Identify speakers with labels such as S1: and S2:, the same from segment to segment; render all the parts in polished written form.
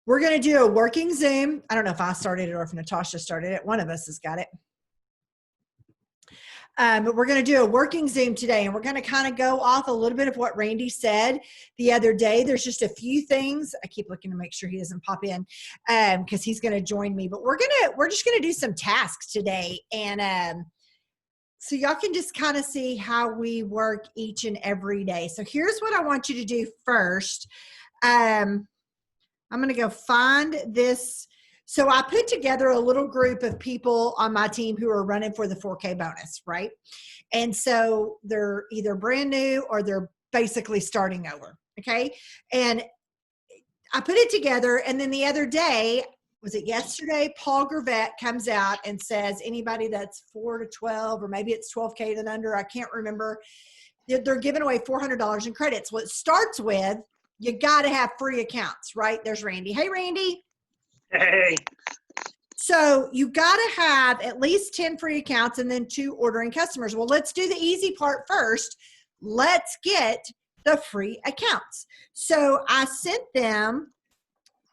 S1: We're going to do a working Zoom. I don't know if I started it or if Natasha started it. One of us has got it. But we're going to do a working Zoom today, and we're going to kind of go off a little bit of what Randy said the other day. There's just a few things. I keep looking to make sure he doesn't pop in because he's going to join me. But we're just going to do some tasks today, and so y'all can just kind of see how we work each and every day. So here's what I want you to do first. I'm going to go find this. So I put together a little group of people on my team who are running for the 4K bonus, right? And so they're either brand new or they're basically starting over, okay? And I put it together, and then the other day, was it yesterday, Paul Gravett comes out and says anybody that's 4 to 12, or maybe it's 12K and under, I can't remember, they're giving away $400 in credits. Well, it starts with, you got to have free accounts, right? There's Randy. Hey, Randy.
S2: Hey.
S1: So you got to have at least 10 free accounts and then 2 ordering customers. Well, let's do the easy part first. Let's get the free accounts. So I sent them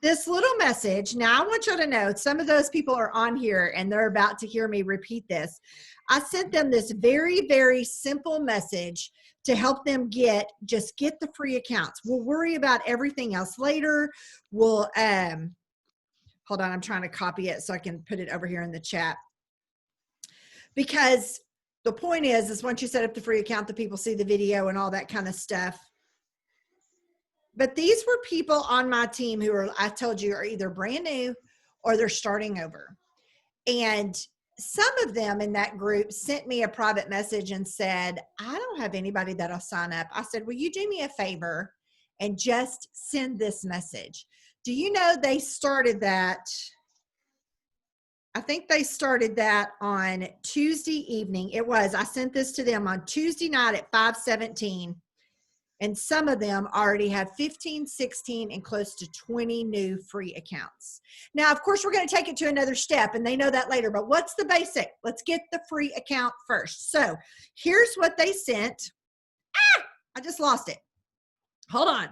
S1: this little message. Now I want you to know some of those people are on here and they're about to hear me repeat this. I sent them this very, very simple message to help them just get the free accounts. We'll worry about everything else later. We'll, hold on, I'm trying to copy it so I can put it over here in the chat. Because the point is once you set up the free account, the people see the video and all that kind of stuff. But these were people on my team who are, I told you, are either brand new or they're starting over. And some of them in that group sent me a private message and said, I don't have anybody that'll sign up. I said, will you do me a favor and just send this message? Do you know they started that? I think they started that on Tuesday evening. It was, I sent this to them on Tuesday night at 5:17. And some of them already have 15, 16, and close to 20 new free accounts. Now, of course, we're going to take it to another step, and they know that later. But what's the basic? Let's get the free account first. So here's what they sent. I just lost it. Hold on.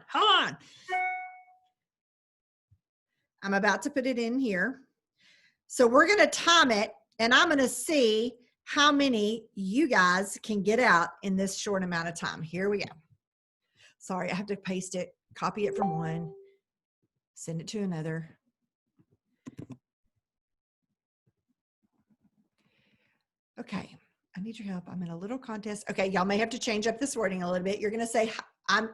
S1: I'm about to put it in here. So we're going to time it, and I'm going to see how many you guys can get out in this short amount of time. Here we go. Sorry, I have to paste it, copy it from one, send it to another. Okay, I need your help. I'm in a little contest. Okay, y'all may have to change up this wording a little bit. You're going to say,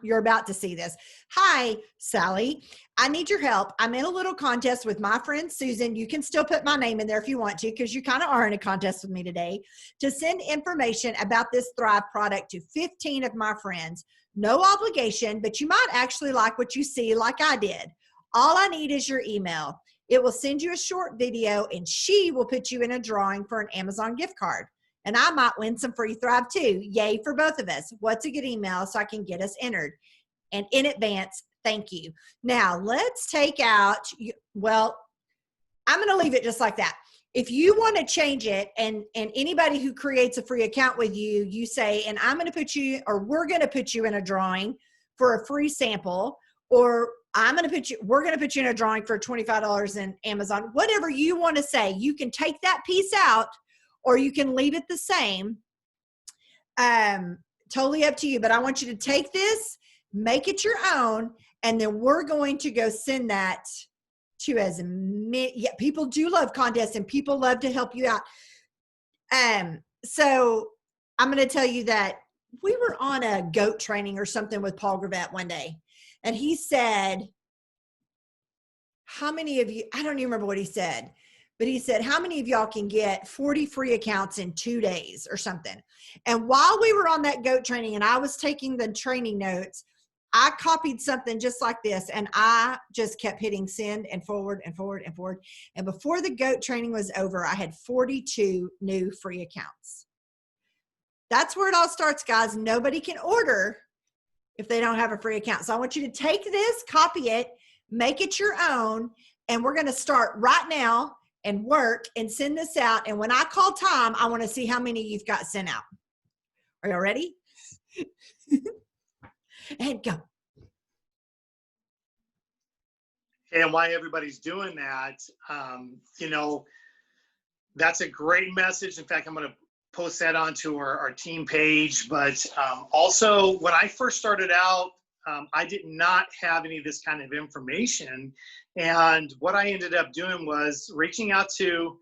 S1: you're about to see this. Hi, Sally. I need your help. I'm in a little contest with my friend Susan. You can still put my name in there if you want to, because you kind of are in a contest with me today, to send information about this Thrive product to 15 of my friends. No obligation, but you might actually like what you see like I did. All I need is your email. It will send you a short video, and she will put you in a drawing for an Amazon gift card. And I might win some free Thrive too. Yay for both of us. What's a good email so I can get us entered? And in advance, thank you. Now let's take out, well, I'm going to leave it just like that. If you want to change it, and anybody who creates a free account with you, you say, and I'm going to put you, or we're going to put you in a drawing for a free sample, or we're going to put you in a drawing for $25 in Amazon, whatever you want to say. You can take that piece out, or you can leave it the same. Totally up to you, but I want you to take this, make it your own, and then we're going to go send that to as many. Yeah, people do love contests and people love to help you out. So I'm going to tell you that we were on a goat training or something with Paul Gravett one day, and he said, how many of you, I don't even remember what he said, but he said, how many of y'all can get 40 free accounts in 2 days or something? And while we were on that goat training and I was taking the training notes, I copied something just like this, and I just kept hitting send and forward and forward and forward. And before the goat training was over, I had 42 new free accounts. That's where it all starts, guys. Nobody can order if they don't have a free account. So I want you to take this, copy it, make it your own, and we're going to start right now and work and send this out. And when I call time, I want to see how many you've got sent out. Are y'all ready? And go.
S2: and why everybody's doing that. You know, that's a great message. In fact, I'm going to post that onto our team page. But also, when I first started out, I did not have any of this kind of information. And what I ended up doing was reaching out to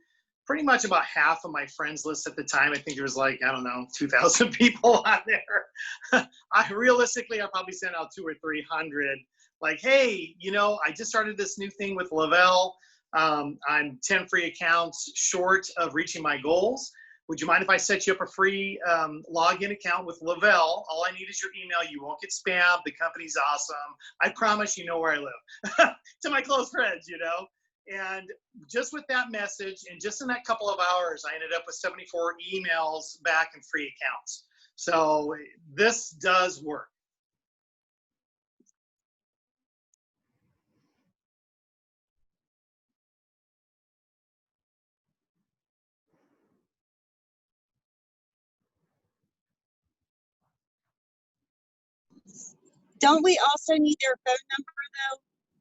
S2: pretty much about half of my friends list at the time. I think there was like, I don't know, 2,000 people on there. I realistically, I probably sent out 200 or 300. Like, hey, you know, I just started this new thing with Lavelle. I'm 10 free accounts short of reaching my goals. Would you mind if I set you up a free login account with Lavelle? All I need is your email. You won't get spammed. The company's awesome. I promise you know where I live. To my close friends, you know. And just with that message, and just in that couple of hours, I ended up with 74 emails back and free accounts. So this does work.
S3: Don't we also need their phone number though?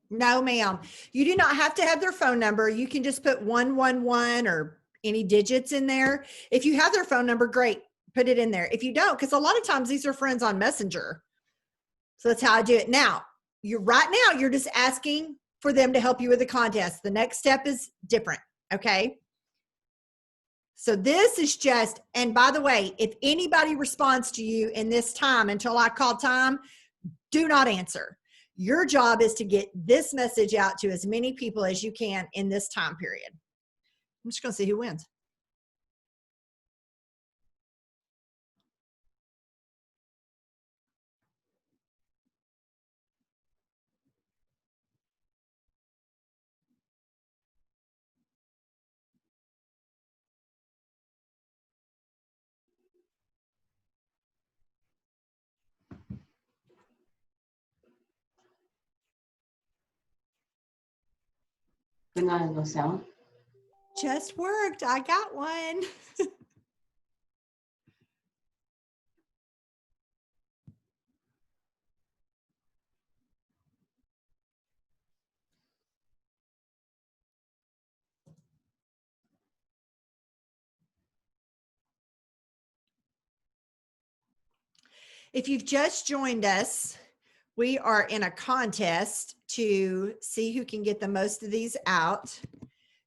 S1: No, ma'am. You do not have to have their phone number. You can just put 111 or any digits in there. If you have their phone number, great. Put it in there. If you don't, because a lot of times these are friends on Messenger. So that's how I do it. Now, you're just asking for them to help you with the contest. The next step is different. Okay. So this is just, and by the way, if anybody responds to you in this time until I call time, do not answer. Your job is to get this message out to as many people as you can in this time period. I'm just going to see who wins. Just worked. I got one. If you've just joined us, we are in a contest to see who can get the most of these out.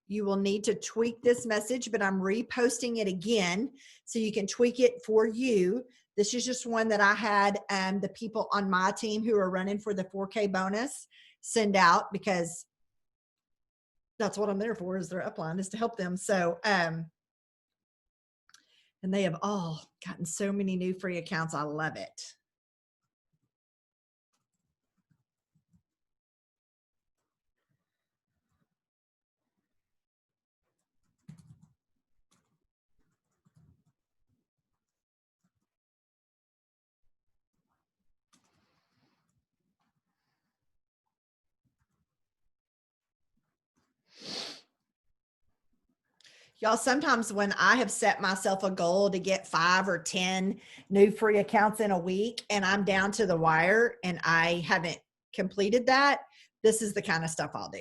S1: You will need to tweak this message, but I'm reposting it again so you can tweak it for you. This is just one that I had the people on my team who are running for the 4K bonus send out, because that's what I'm there for, is their upline, is to help them. So, and they have all gotten so many new free accounts. I love it. Y'all, sometimes when I have set myself a goal to get 5 or 10 new free accounts in a week and I'm down to the wire and I haven't completed that, this is the kind of stuff I'll do.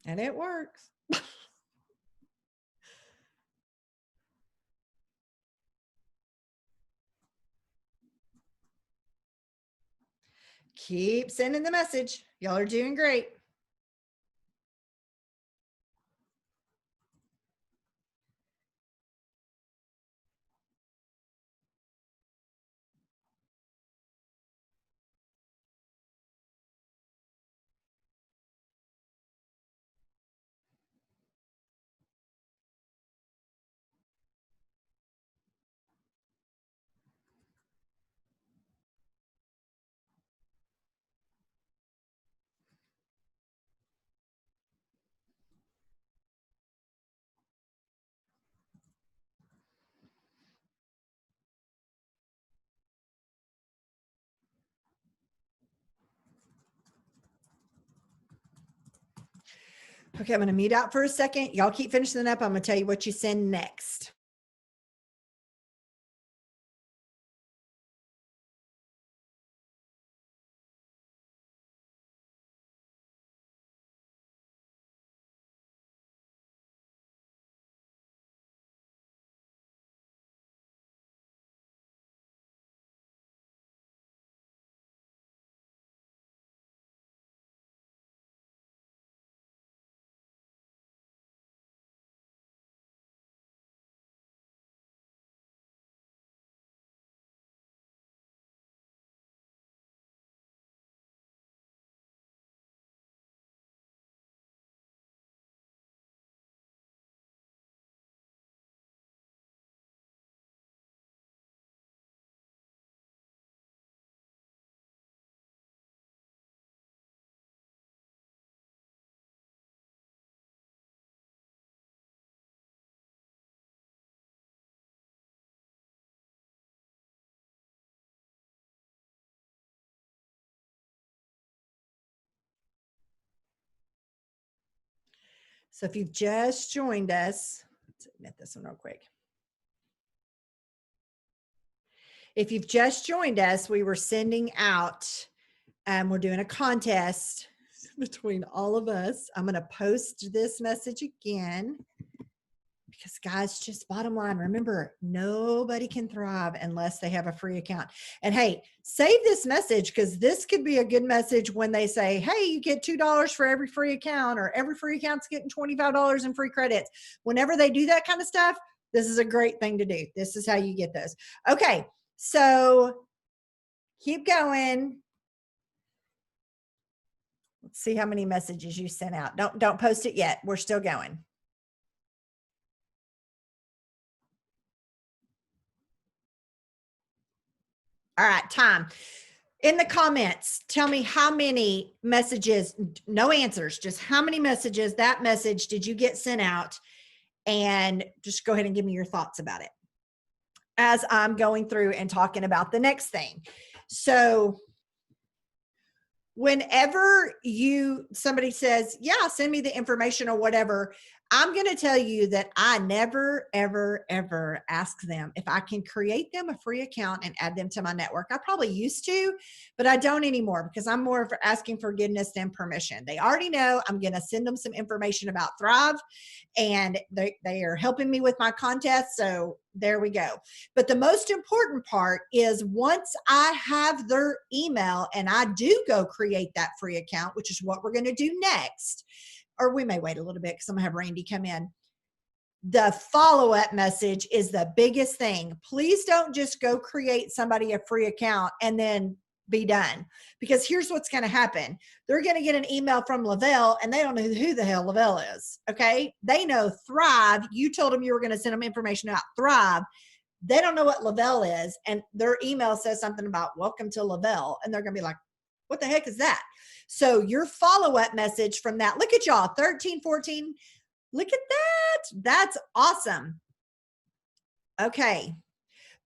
S1: And it works. Keep sending the message. Y'all are doing great. Okay, I'm going to mute out for a second. Y'all keep finishing up. I'm going to tell you what you send next. So if you've just joined us, let's admit this one real quick. If you've just joined us, we were sending out, we're doing a contest between all of us. I'm going to post this message again because, guys, just bottom line, remember, nobody can thrive unless they have a free account. And hey, save this message because this could be a good message when they say, hey, you get $2 for every free account, or every free account's getting $25 in free credits. Whenever they do that kind of stuff, this is a great thing to do. This is how you get those. Okay, so keep going. Let's see how many messages you sent out. Don't post it yet. We're still going. All right, time. In the comments, tell me how many messages, no answers, just how many messages, that message did you get sent out? And just go ahead and give me your thoughts about it as I'm going through and talking about the next thing. So whenever somebody says, yeah, send me the information or whatever, I'm going to tell you that I never, ever, ever ask them if I can create them a free account and add them to my network. I probably used to, but I don't anymore because I'm more for asking forgiveness than permission. They already know I'm going to send them some information about Thrive, and they are helping me with my contest. So there we go. But the most important part is once I have their email and I do go create that free account, which is what we're going to do next, or we may wait a little bit because I'm gonna have Randy come in. The follow-up message is the biggest thing. Please don't just go create somebody a free account and then be done, because here's what's going to happen. They're going to get an email from Lavelle and they don't know who the hell Lavelle is. Okay. They know Thrive. You told them you were going to send them information about Thrive. They don't know what Lavelle is. And their email says something about welcome to Lavelle. And they're going to be like, what the heck is that? So your follow-up message from that, look at y'all, 13, 14, look at that. That's awesome. Okay.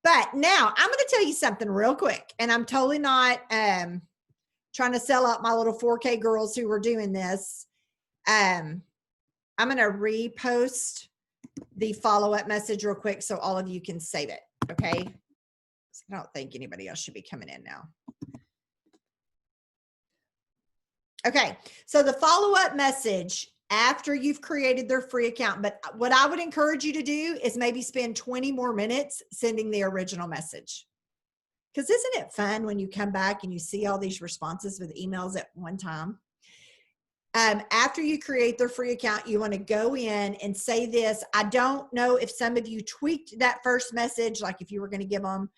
S1: But now I'm going to tell you something real quick, and I'm totally not trying to sell out my little 4K girls who were doing this. I'm going to repost the follow-up message real quick so all of you can save it. Okay. I don't think anybody else should be coming in now. Okay, so the follow-up message after you've created their free account, but what I would encourage you to do is maybe spend 20 more minutes sending the original message. Because isn't it fun when you come back and you see all these responses with emails at one time? After you create their free account, you want to go in and say this. I don't know if some of you tweaked that first message, like if you were going to give them,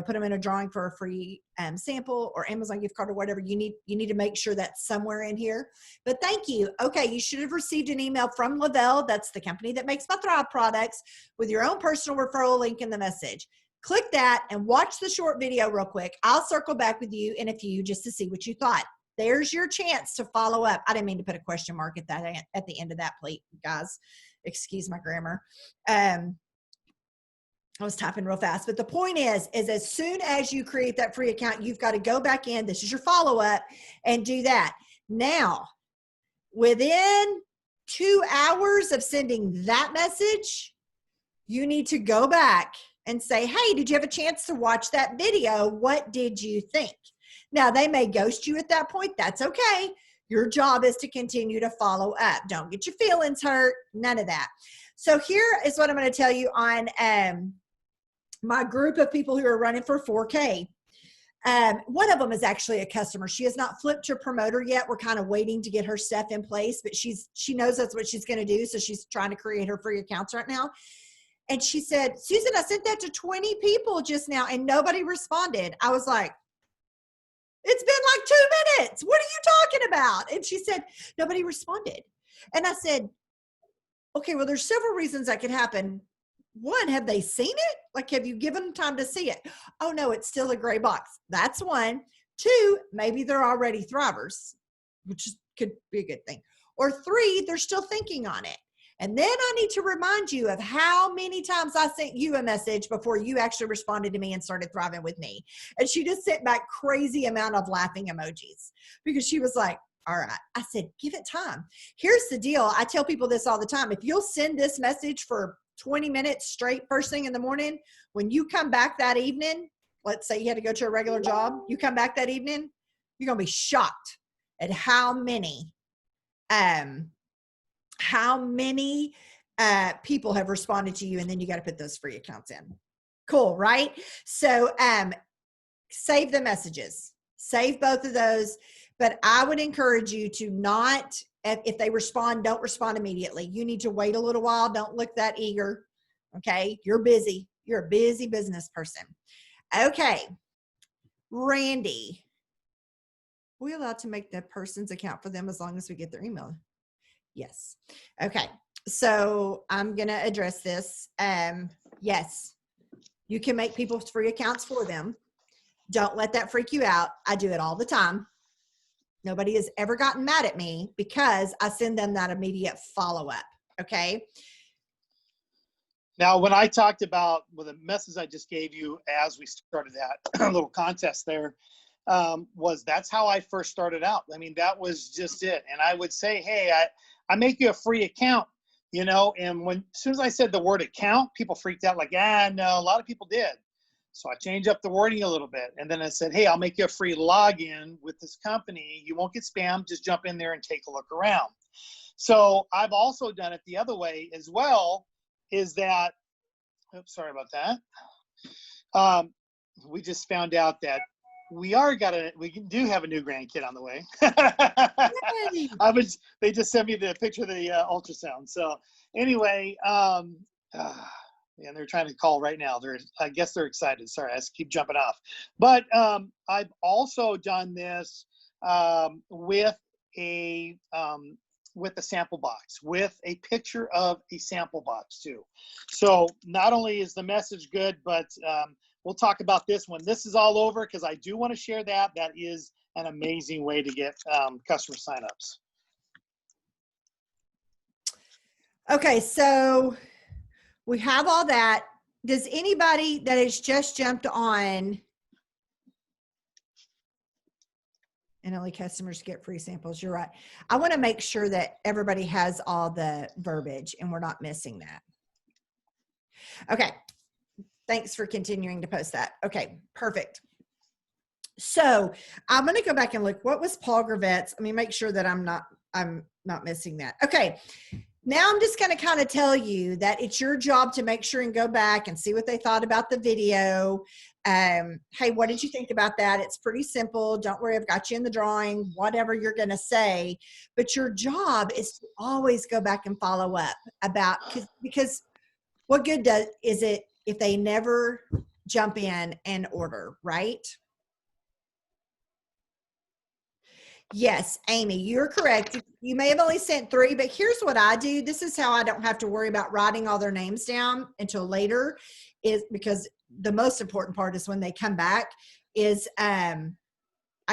S1: put them in a drawing for a free sample or Amazon gift card or whatever. You need to make sure that's somewhere in here. But thank you. Okay, you should have received an email from Lavelle. That's the company that makes my Thrive products, with your own personal referral link in the message. Click that and watch the short video real quick. I'll circle back with you in a few just to see what you thought. There's your chance to follow up. I didn't mean to put a question mark at the end of that, please, guys. Excuse my grammar. I was typing real fast, but the point is as soon as you create that free account, you've got to go back in. This is your follow-up and do that. Now, within 2 hours of sending that message, you need to go back and say, hey, did you have a chance to watch that video? What did you think? Now, they may ghost you at that point. That's okay. Your job is to continue to follow up. Don't get your feelings hurt. None of that. So here is what I'm going to tell you on my group of people who are running for 4K. One of them is actually a customer. She has not flipped her promoter yet. We're kind of waiting to get her stuff in place, but she knows that's what she's going to do. So she's trying to create her free accounts right now. And she said, Susan, I sent that to 20 people just now and nobody responded. I was like, it's been like 2 minutes. What are you talking about? And she said, nobody responded. And I said, okay, well, there's several reasons that could happen. One, have they seen it? Like, have you given them time to see it? Oh, no, it's still a gray box. That's one. Two, maybe they're already Thrivers, which could be a good thing. Or three, they're still thinking on it. And then I need to remind you of how many times I sent you a message before you actually responded to me and started thriving with me. And she just sent back crazy amount of laughing emojis because she was like, All right. I said, give it time. Here's the deal. I tell people this all the time. If you'll send this message for 20 minutes straight first thing in the morning, when you come back that evening, let's say you had to go to a regular job, you come back that evening, you're going to be shocked at how many people have responded to you, and then you got to put those free accounts in. Cool, right? So save the messages, save both of those. But I would encourage you to not, if they respond, don't respond immediately. You need to wait a little while. Don't look that eager. Okay. You're busy. You're a busy business person. Okay. Randy, are we allowed to make the person's account for them as long as we get their email? Yes. Okay. So I'm going to address this. Yes, you can make people's free accounts for them. Don't let that freak you out. I do it all the time. Nobody has ever gotten mad at me because I send them that immediate follow-up. Okay.
S2: Now, when I talked about the message I just gave you as we started that little contest there, that's how I first started out. I mean, that was just it. And I would say, hey, I make you a free account, and as soon as I said the word account, people freaked out like, no, a lot of people did. So I changed up the wording a little bit. And then I said, hey, I'll make you a free login with this company. You won't get spammed. Just jump in there and take a look around. So I've also done it the other way as well, is that, oops, sorry about that. We just found out that we do have a new grandkid on the way. They just sent me the picture of the ultrasound. So anyway, and they're trying to call right now. I guess they're excited. Sorry, I keep jumping off. But I've also done this with a sample box, with a picture of a sample box too. So not only is the message good, but we'll talk about this when this is all over, because I do want to share that. That is an amazing way to get customer signups.
S1: Okay, so we have all that. Does anybody that has just jumped on and only customers get free samples? You're right. I want to make sure that everybody has all the verbiage and we're not missing that. Okay. Thanks for continuing to post that. Okay, perfect. So I'm going to go back and look. What was Paul Gravet's? Let me make sure that I'm not missing that. Okay. Now I'm just going to kind of tell you that it's your job to make sure and go back and see what they thought about the video. Hey, what did you think about that? It's pretty simple. Don't worry, I've got you in the drawing, whatever you're going to say. But your job is to always go back and follow up because what good is it if they never jump in and order, right? Yes, Amy, you're correct. You may have only sent 3, but here's what I do. This is how I don't have to worry about writing all their names down until later, is because the most important part is when they come back is I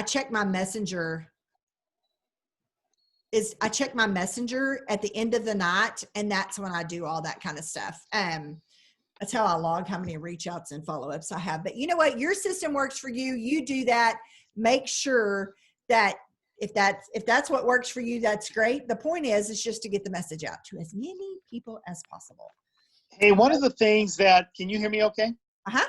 S1: check my messenger. I check my messenger at the end of the night, and that's when I do all that kind of stuff. That's how I log how many reach outs and follow-ups I have. But you know what? Your system works for you. You do that. Make sure that if that's what works for you, that's great. The point is just to get the message out to as many people as possible.
S2: Hey, one of the things that, can you hear me okay?
S1: Uh-huh.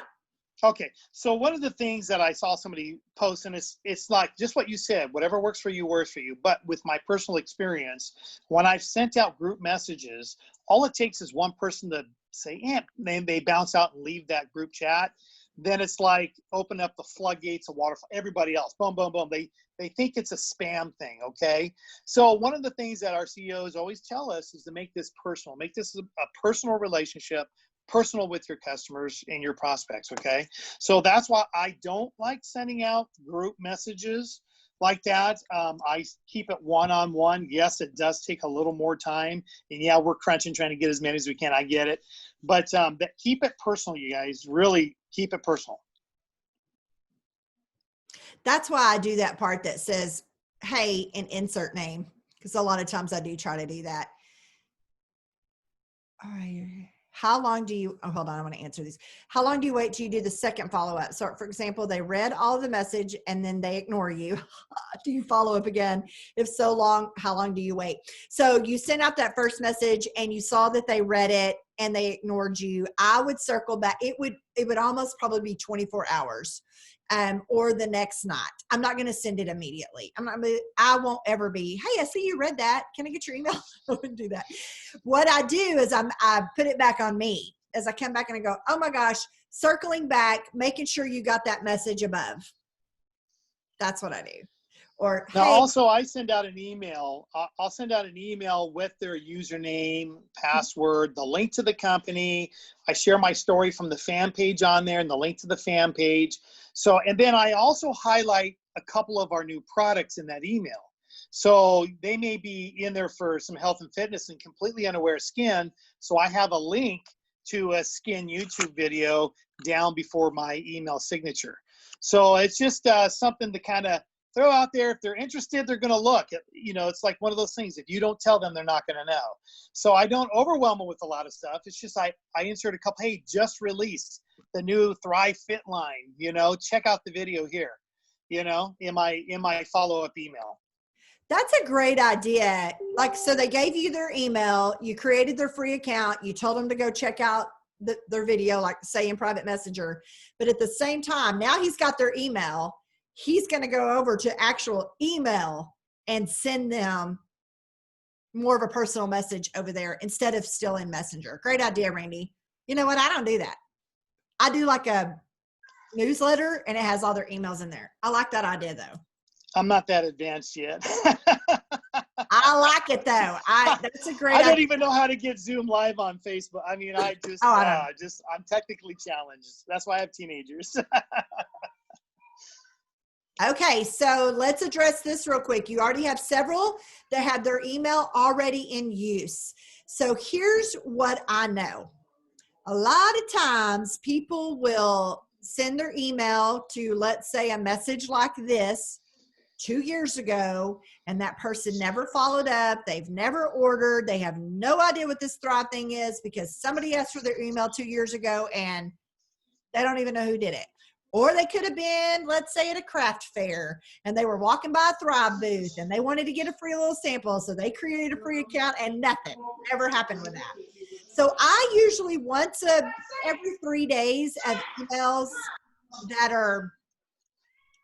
S2: Okay. So one of the things that I saw somebody post, and it's like just what you said, whatever works for you works for you. But with my personal experience, when I've sent out group messages, all it takes is one person to say, then they bounce out and leave that group chat. Then it's like open up the floodgates of water for everybody else. Boom, boom, boom. They think it's a spam thing, okay? So one of the things that our CEOs always tell us is to make this personal. Make this a personal relationship, personal with your customers and your prospects, okay? So that's why I don't like sending out group messages like that. I keep it one-on-one. Yes, it does take a little more time. And yeah, we're crunching, trying to get as many as we can. I get it. But keep it personal, you guys. Really keep it personal.
S1: That's why I do that part that says, hey, and insert name. Because a lot of times I do try to do that. All right. how long do you, oh, hold on, I want to answer these. How long do you wait till you do the second follow-up? So for example, they read all the message and then they ignore you. Do you follow up again? If so long, how long do you wait? So you sent out that first message and you saw that they read it and they ignored you. I would circle back. It would almost probably be 24 hours. Or the next night. I'm not going to send it immediately. I won't ever be, hey, I see you read that. Can I get your email? I wouldn't do that. What I do is I put it back on me as I come back and I go, oh my gosh, circling back, making sure you got that message above. That's what I do. Or,
S2: Now,
S1: hey,
S2: also, I send out an email. I'll send out an email with their username, password, the link to the company. I share my story from the fan page on there and the link to the fan page. So, and then I also highlight a couple of our new products in that email. So they may be in there for some health and fitness and completely unaware of skin. So I have a link to a skin YouTube video down before my email signature. So it's just something to kind of throw out there. If they're interested, they're going to look. You know, it's like one of those things. If you don't tell them, they're not going to know. So I don't overwhelm them with a lot of stuff. It's just I insert a couple, hey, just released the new Thrive Fit line. You know, check out the video here, you know, in my follow-up email.
S1: that's a great idea. Like, so they gave you their email, you created their free account, you told them to go check out their video, like say in private messenger. But at the same time, now he's got their email. He's going to go over to actual email and send them more of a personal message over there instead of still in Messenger. Great idea, Randy. You know what? I don't do that. I do like a newsletter and it has all their emails in there. I like that idea though.
S2: I'm not that advanced yet.
S1: I like it though. That's a great
S2: I don't
S1: idea.
S2: even know how to get Zoom live on Facebook. I mean, I just, I'm technically challenged. That's why I have teenagers.
S1: Okay, so let's address this real quick. You already have several that have their email already in use. So here's what I know. A lot of times people will send their email to, let's say, a message like this 2 years ago, and that person never followed up. They've never ordered. They have no idea what this Thrive thing is because somebody asked for their email 2 years ago and they don't even know who did it. Or they could have been, let's say, at a craft fair and they were walking by a Thrive booth and they wanted to get a free little sample. So they created a free account and nothing ever happened with that. So I usually every 3 days of emails that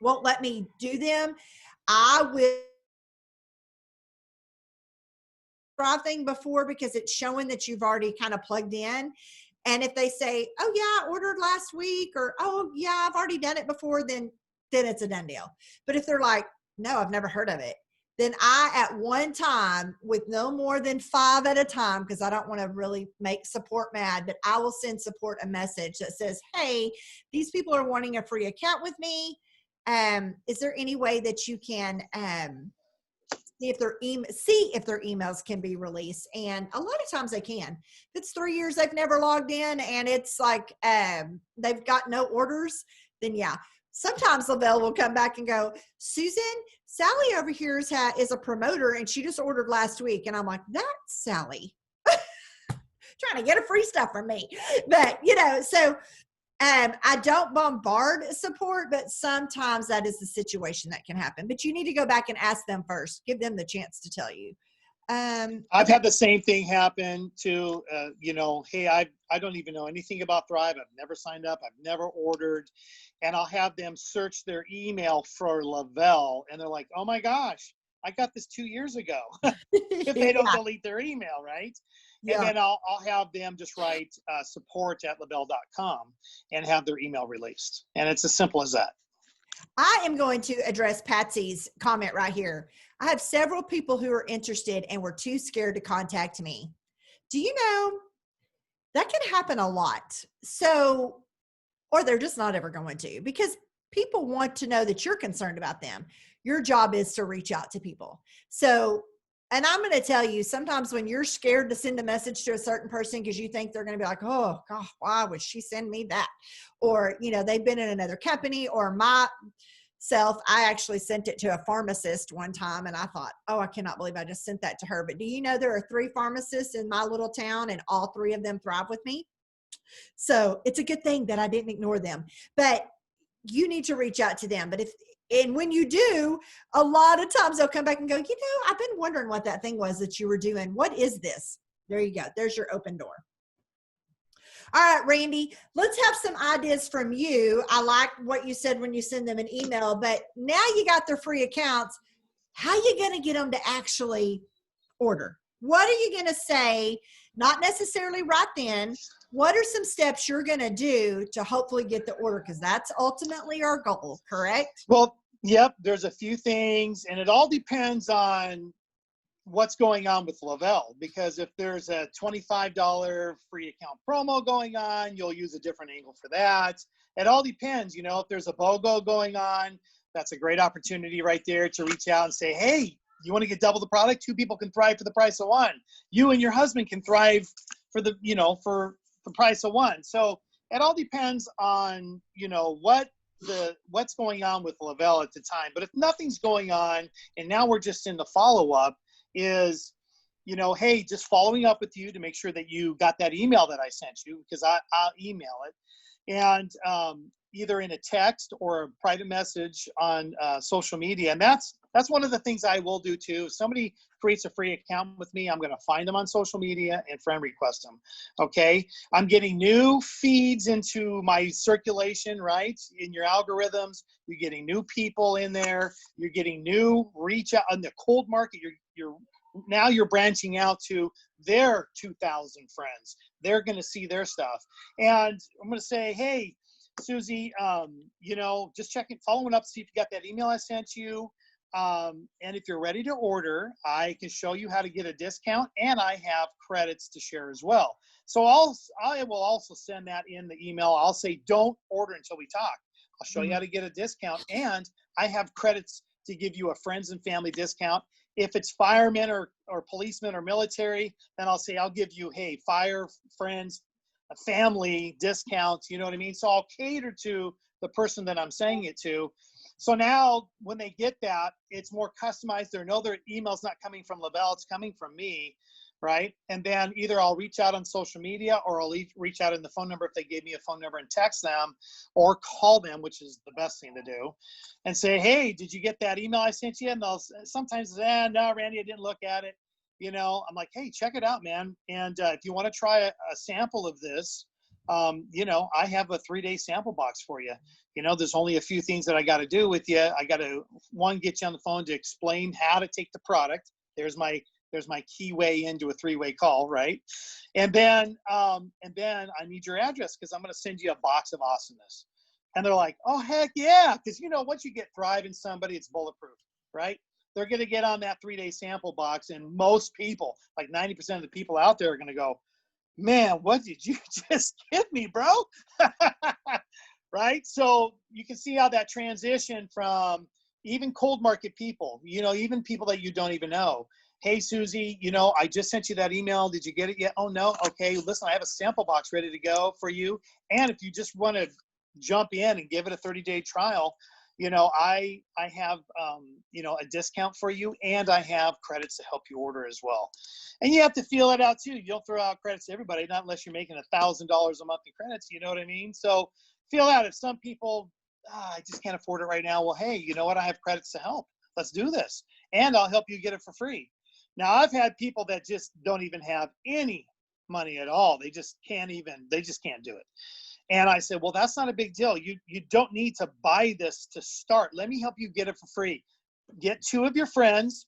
S1: won't let me do them. I will Thrive thing before because it's showing that you've already kind of plugged in. And if they say, oh yeah, I ordered last week, or, oh yeah, I've already done it before, then it's a done deal. But if they're like, no, I've never heard of it, then I, at one time, with no more than 5 at a time, because I don't want to really make support mad, but I will send support a message that says, hey, these people are wanting a free account with me. Is there any way that you can see if their emails can be released? And a lot of times they can. If it's 3 years they've never logged in and it's like they've got no orders, then yeah. Sometimes LaBelle will come back and go, Susan, Sally over here is a promoter and she just ordered last week. And I'm like, that's Sally trying to get a free stuff from me. But, you know, so I don't bombard support, but sometimes that is the situation that can happen. But you need to go back and ask them first. Give them the chance to tell you.
S2: I've had the same thing happen too. You know, hey, I don't even know anything about Thrive. I've never signed up. I've never ordered. And I'll have them search their email for LaBelle. And they're like, oh my gosh, I got this 2 years ago. If they don't delete their email, right? Yeah. And then I'll have them just write support@labelle.com and have their email released. And it's as simple as that.
S1: I am going to address Patsy's comment right here. I have several people who are interested and were too scared to contact me. Do you know that can happen a lot? So, or they're just not ever going to, because people want to know that you're concerned about them. Your job is to reach out to people. So, and I'm going to tell you, sometimes when you're scared to send a message to a certain person because you think they're going to be like, oh, God, why would she send me that? Or, you know, they've been in another company, or self. I actually sent it to a pharmacist one time and I thought, oh, I cannot believe I just sent that to her. But do you know there are 3 pharmacists in my little town and all 3 of them thrive with me? So it's a good thing that I didn't ignore them. But you need to reach out to them. And when you do, a lot of times they'll come back and go, I've been wondering what that thing was that you were doing. What is this? There you go. There's your open door. All right, Randy, let's have some ideas from you. I like what you said when you send them an email, but now you got their free accounts. How are you going to get them to actually order? What are you going to say? Not necessarily right then. What are some steps you're going to do to hopefully get the order? Because that's ultimately our goal, correct?
S4: Well, yep, there's a few things, and it all depends on what's going on with Lavelle, because if there's a $25 free account promo going on, you'll use a different angle for that. It all depends. If there's a BOGO going on, that's a great opportunity right there to reach out and say, hey, you want to get double the product? 2 people can thrive for the price of 1. You and your husband can thrive for the, for the price of 1. So it all depends on, what's going on with Lavelle at the time. But if nothing's going on and now we're just in the follow-up, is, hey, just following up with you to make sure that you got that email that I sent you, because I'll email it, and either in a text or a private message on social media. And that's one of the things I will do too. If somebody creates a free account with me, I'm going to find them on social media and friend request them. Okay. I'm getting new feeds into my circulation, right? In your algorithms, you're getting new people in there. You're getting new reach out on the cold market. Now you're branching out to their 2,000 friends. They're going to see their stuff. And I'm going to say, hey, Susie, just checking, following up to see if you got that email I sent you. And if you're ready to order, I can show you how to get a discount, and I have credits to share as well. So I will also send that in the email. I'll say, don't order until we talk. I'll show you how to get a discount, and I have credits to give you a friends and family discount. If it's firemen or policemen or military, then I'll say, I'll give you, hey, fire, friends, a family discount, you know what I mean? So I'll cater to the person that I'm saying it to. So now when they get that, it's more customized. They know their email's not coming from Lavelle, it's coming from me, right? And then either I'll reach out on social media, or I'll reach out in the phone number if they gave me a phone number, and text them or call them, which is the best thing to do, and say, hey, did you get that email I sent you? And they'll sometimes say, no, Randy, I didn't look at it. I'm like, hey, check it out, man. And if you want to try a sample of this, I have a 3-day sample box for you. There's only a few things that I got to do with you. I got to, one, get you on the phone to explain how to take the product. There's my key way into a 3-way call, right? And then I need your address, because I'm going to send you a box of awesomeness. And they're like, oh, heck yeah. Because, once you get Thrive in somebody, it's bulletproof, right? They're going to get on that 3-day sample box. And most people, like 90% of the people out there, are going to go, man, what did you just give me, bro? Right? So you can see how that transition from even cold market people, even people that you don't even know. Hey, Susie, I just sent you that email. Did you get it yet? Oh, no. Okay, listen, I have a sample box ready to go for you. And if you just want to jump in and give it a 30-day trial, I have, a discount for you, and I have credits to help you order as well. And you have to feel it out too. You don't throw out credits to everybody, not unless you're making $1,000 a month in credits. You know what I mean? So feel out. If some people, I just can't afford it right now. Well, hey, you know what? I have credits to help. Let's do this. And I'll help you get it for free. Now, I've had people that just don't even have any money at all. They just can't do it. And I said, well, that's not a big deal. You don't need to buy this to start. Let me help you get it for free. Get 2 of your friends.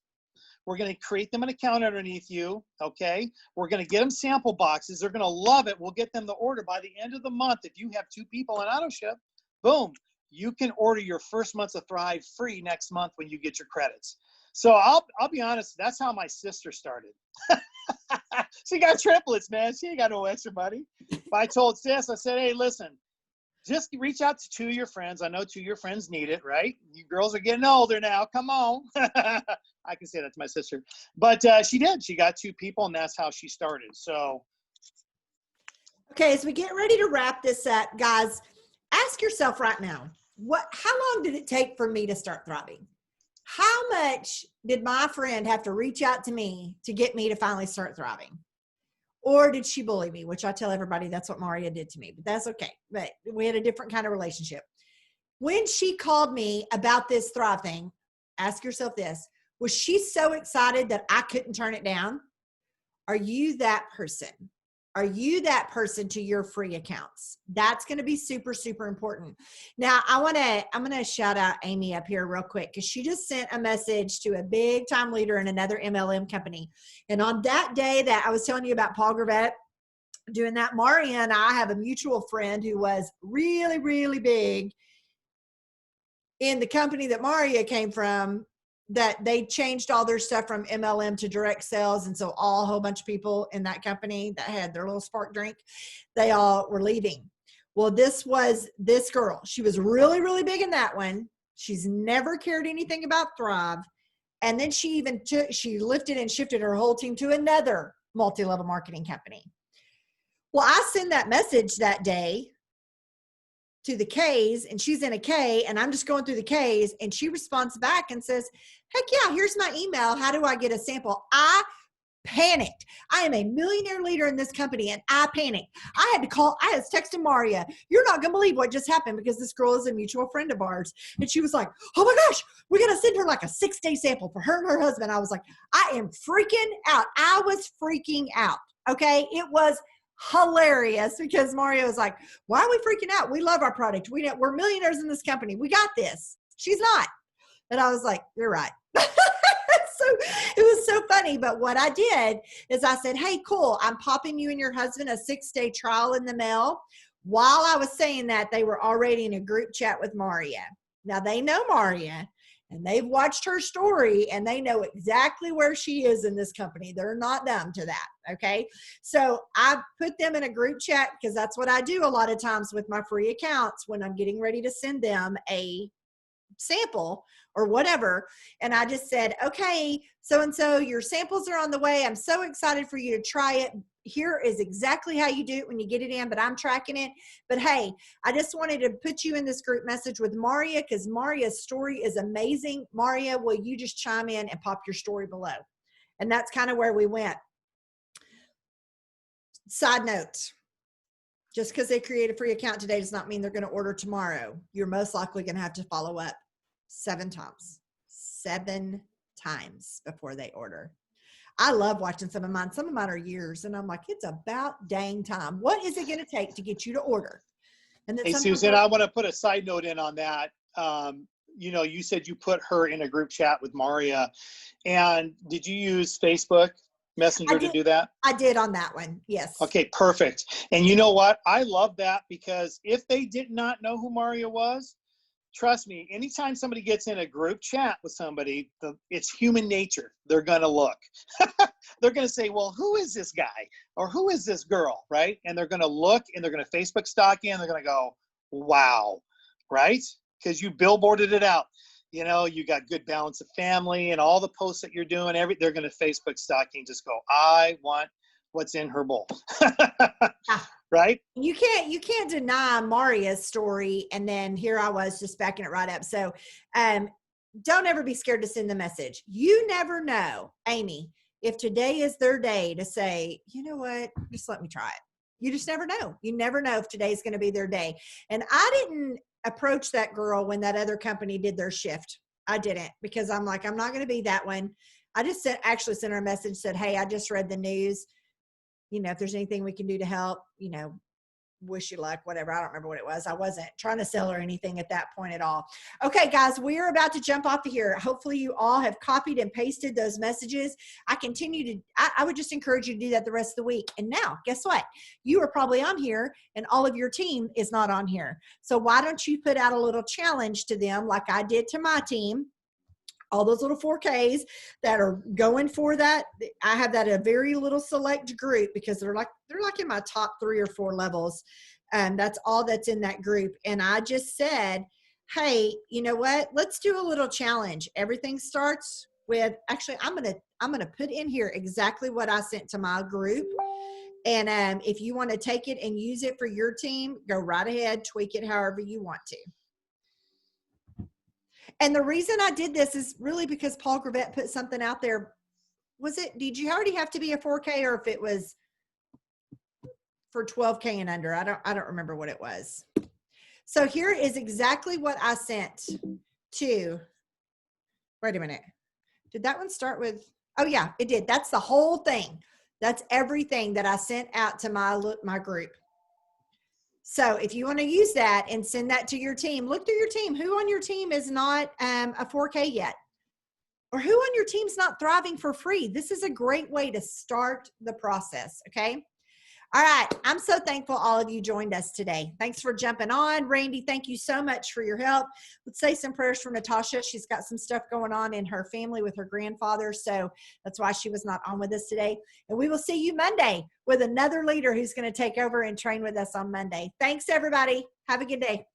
S4: We're going to create them an account underneath you. Okay. We're going to get them sample boxes. They're going to love it. We'll get them the order by the end of the month. If you have 2 people on auto ship, boom, you can order your first month's of Thrive free next month when you get your credits. So I'll be honest. That's how my sister started. She got triplets, man. She ain't got no extra money. But I told sis, I said, hey, listen, just reach out to 2 of your friends. I know 2 of your friends need it, right? You girls are getting older now. Come on. I can say that to my sister. But she did. She got 2 people, and that's how she started. So.
S1: Okay, as we get ready to wrap this up, guys, ask yourself right now, how long did it take for me to start thriving? How much did my friend have to reach out to me to get me to finally start thriving? Or did she bully me? Which I tell everybody that's what Maria did to me, but that's okay. But we had a different kind of relationship. When she called me about this Thrive thing, ask yourself this: was she so excited that I couldn't turn it down? Are you that person? Are you that person to your free accounts? That's going to be super, super important. Now, I'm going to shout out Amy up here real quick because she just sent a message to a big time leader in another MLM company. And on that day that I was telling you about Paul Gravett doing that, Maria and I have a mutual friend who was really, really big in the company that Maria came from, that they changed all their stuff from MLM to direct sales. And so a whole bunch of people in that company that had their little spark drink, they all were leaving. Well, this was this girl. She was really, really big in that one. She's never cared anything about Thrive. And then she lifted and shifted her whole team to another multi-level marketing company. Well, I send that message that day to the K's, and she's in a K, and I'm just going through the K's, and she responds back and says, heck yeah, here's my email. How do I get a sample? I panicked. I am a millionaire leader in this company, and I panicked. I was texting Maria, you're not going to believe what just happened, because this girl is a mutual friend of ours. And she was like, oh my gosh, we're going to send her like a 6-day sample for her and her husband. I was like, I am freaking out. I was freaking out. Okay. It was hilarious because Mario was like, why are we freaking out? We love our product. We're millionaires in this company. We got this. She's not. And I was like, you're right. So it was so funny. But what I did is I said, hey, cool. I'm popping you and your husband a 6-day trial in the mail. While I was saying that, they were already in a group chat with Maria. Now they know Maria, and they've watched her story, and they know exactly where she is in this company. They're not dumb to that. Okay. So I put them in a group chat because that's what I do a lot of times with my free accounts when I'm getting ready to send them a sample or whatever. And I just said, okay, so-and-so, your samples are on the way. I'm so excited for you to try it. Here is exactly how you do it when you get it in, but I'm tracking it. But hey, I just wanted to put you in this group message with Maria because Maria's story is amazing. Maria, will you just chime in and pop your story below? And that's kind of where we went. Side note, just because they create a free account today does not mean they're going to order tomorrow. You're most likely going to have to follow up 7 times before they order. I love watching some of mine. Some of mine are years, and I'm like, it's about dang time. What is it going to take to get you to order? And then
S4: Hey, Susan, I want to put a side note in on that. You said you put her in a group chat with Maria, and did you use Facebook Messenger to do that?
S1: I did on that one. Yes.
S4: Okay, perfect. And you know what? I love that because if they did not know who Maria was, trust me, anytime somebody gets in a group chat with somebody, it's human nature. They're going to look. They're going to say, well, who is this guy? Or who is this girl, right? And they're going to look, and they're going to Facebook stalk you, and they're going to go, wow, right? Because you billboarded it out. You got good balance of family and all the posts that you're doing, they're going to Facebook stalk you and just go, I want what's in her bowl. Right?
S1: You can't deny Maria's story. And then here I was just backing it right up. So don't ever be scared to send the message. You never know, Amy, if today is their day to say, you know what, just let me try it. You just never know. You never know if today's going to be their day. And I didn't approach that girl when that other company did their shift. I didn't, because I'm like, I'm not going to be that one. I just actually sent her a message, said, hey, I just read the news. If there's anything we can do to help, wish you luck, whatever. I don't remember what it was. I wasn't trying to sell her anything at that point at all. Okay, guys, we are about to jump off of here. Hopefully you all have copied and pasted those messages. I would just encourage you to do that the rest of the week. And now, guess what? You are probably on here and all of your team is not on here. So why don't you put out a little challenge to them like I did to my team? All those little 4Ks that are going for that. I have that a very little select group because they're like in my top 3 or 4 levels. And that's all that's in that group. And I just said, hey, you know what? Let's do a little challenge. Everything starts with, actually, I'm going to put in here exactly what I sent to my group. And if you want to take it and use it for your team, go right ahead, tweak it however you want to. And the reason I did this is really because Paul Gravett put something out there. Did you already have to be a 4K, or if it was for 12K and under? I don't remember what it was. So here is exactly what I sent to, wait a minute. Did that one start with, oh yeah, it did. That's the whole thing. That's everything that I sent out to my group. So if you want to use that and send that to your team, look through your team. Who on your team is not a 4K yet? Or who on your team's not thriving for free? This is a great way to start the process, okay? All right, I'm so thankful all of you joined us today. Thanks for jumping on. Randy, thank you so much for your help. Let's say some prayers for Natasha. She's got some stuff going on in her family with her grandfather, so that's why she was not on with us today. And we will see you Monday with another leader who's going to take over and train with us on Monday. Thanks, everybody. Have a good day.